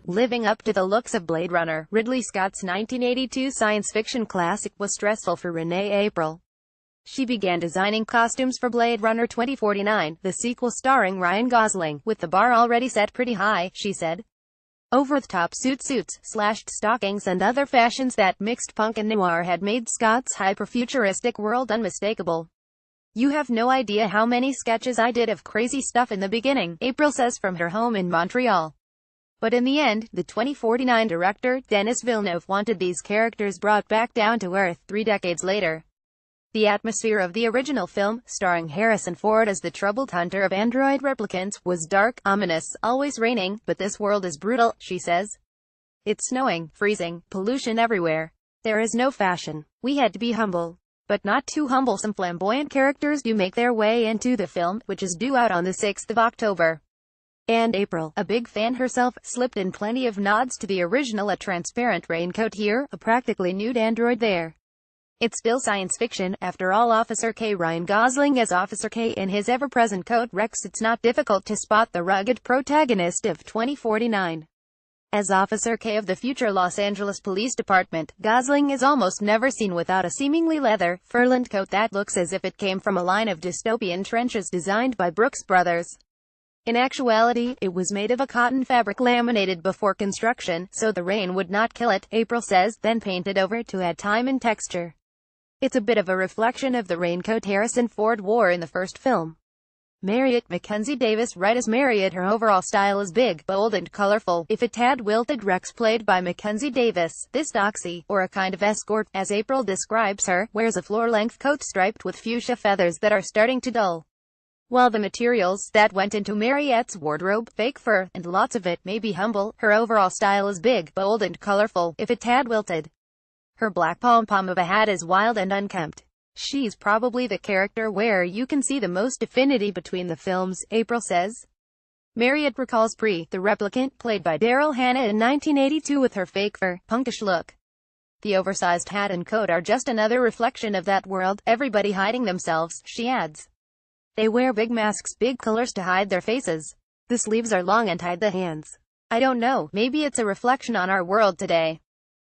Living up to the looks of Blade Runner, Ridley Scott's 1982 science fiction classic, was stressful for Renee April. She began designing costumes for Blade Runner 2049, the sequel starring Ryan Gosling, with the bar already set pretty high, she said. Over-the-top suits, slashed stockings and other fashions that mixed punk and noir had made Scott's hyper-futuristic world unmistakable. "You have no idea how many sketches I did of crazy stuff in the beginning," April says from her home in Montreal. But in the end, the 2049 director, Denis Villeneuve, wanted these characters brought back down to earth 3 decades later. The atmosphere of the original film, starring Harrison Ford as the troubled hunter of android replicants, was dark, ominous, always raining, but this world is brutal, she says. It's snowing, freezing, pollution everywhere. There is no fashion. We had to be humble. But not too humble. Some flamboyant characters do make their way into the film, which is due out on the 6th of October. And April, a big fan herself, slipped in plenty of nods to the original, a transparent raincoat here, a practically nude android there. It's still science fiction, after all. Officer K. Ryan Gosling as Officer K in his ever-present coat Rex. It's not difficult to spot the rugged protagonist of 2049. As Officer K of the future Los Angeles Police Department, Gosling is almost never seen without a seemingly leather, fur-lined coat that looks as if it came from a line of dystopian trenches designed by Brooks Brothers. In actuality, it was made of a cotton fabric laminated before construction, so the rain would not kill it, April says, then painted over to add time and texture. It's a bit of a reflection of the raincoat Harrison Ford wore in the first film. Mariette Mackenzie Davis, right as Mariette, her overall style is big, bold and colorful. If a tad wilted, Rex, played by Mackenzie Davis, this doxy, or a kind of escort, as April describes her, wears a floor-length coat striped with fuchsia feathers that are starting to dull. While the materials that went into Mariette's wardrobe, fake fur, and lots of it, may be humble, her overall style is big, bold and colorful, if a tad wilted. Her black pom-pom of a hat is wild and unkempt. She's probably the character where you can see the most affinity between the films, April says. Mariette recalls Pre, the replicant, played by Daryl Hannah in 1982, with her fake fur, punkish look. The oversized hat and coat are just another reflection of that world, everybody hiding themselves, she adds. They wear big masks, big colors to hide their faces. The sleeves are long and hide the hands. I don't know, maybe it's a reflection on our world today.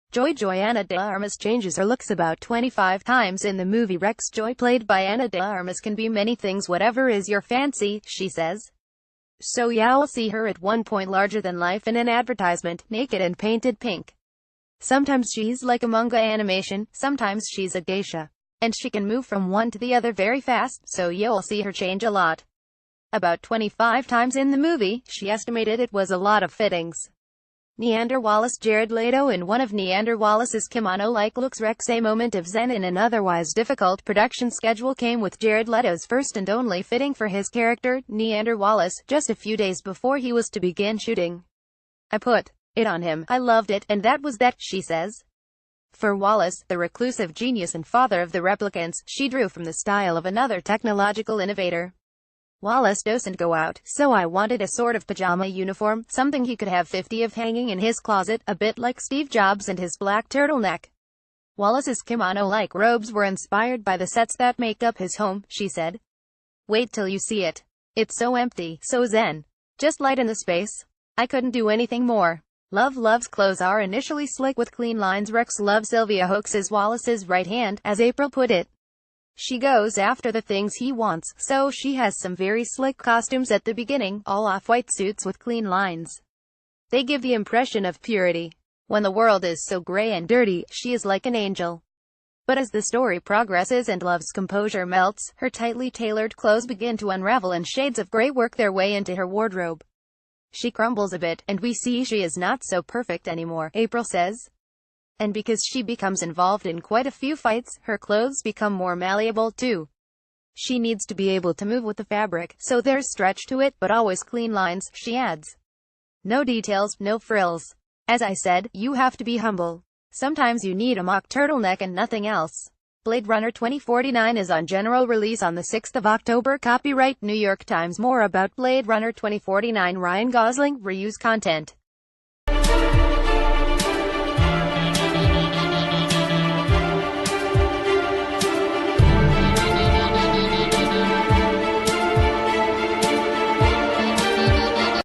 Joy Ana de Armas changes her looks about 25 times in the movie Rex. Joy, played by Ana de Armas, can be many things, whatever is your fancy, she says. So yeah, I'll see her at one point larger than life in an advertisement, naked and painted pink. Sometimes she's like a manga animation, sometimes she's a geisha. And she can move from one to the other very fast, so you'll see her change a lot. About 25 times in the movie, she estimated it was a lot of fittings. Neander Wallace. Jared Leto in one of Neander Wallace's kimono-like looks. Rex. A moment of zen in an otherwise difficult production schedule came with Jared Leto's first and only fitting for his character, Neander Wallace, just a few days before he was to begin shooting. I put it on him, I loved it, and that was that, she says. For Wallace, the reclusive genius and father of the replicants, she drew from the style of another technological innovator. Wallace doesn't go out, so I wanted a sort of pajama uniform, something he could have 50 of hanging in his closet, a bit like Steve Jobs and his black turtleneck. Wallace's kimono-like robes were inspired by the sets that make up his home, she said. Wait till you see it. It's so empty, so zen. Just light in the space. I couldn't do anything more. Love's clothes are initially slick with clean lines. Rex loves Sylvia Hooks as Wallace's right hand, as April put it. She goes after the things he wants, so she has some very slick costumes at the beginning, all off-white suits with clean lines. They give the impression of purity. When the world is so gray and dirty, she is like an angel. But as the story progresses and Love's composure melts, her tightly tailored clothes begin to unravel and shades of gray work their way into her wardrobe. She crumbles a bit, and we see she is not so perfect anymore, April says. And because she becomes involved in quite a few fights, her clothes become more malleable too. She needs to be able to move with the fabric, so there's stretch to it, but always clean lines, she adds. No details, no frills. As I said, you have to be humble. Sometimes you need a mock turtleneck and nothing else. Blade Runner 2049 is on general release on the 6th of October. Copyright New York Times. More about Blade Runner 2049. Ryan Gosling, reuse content.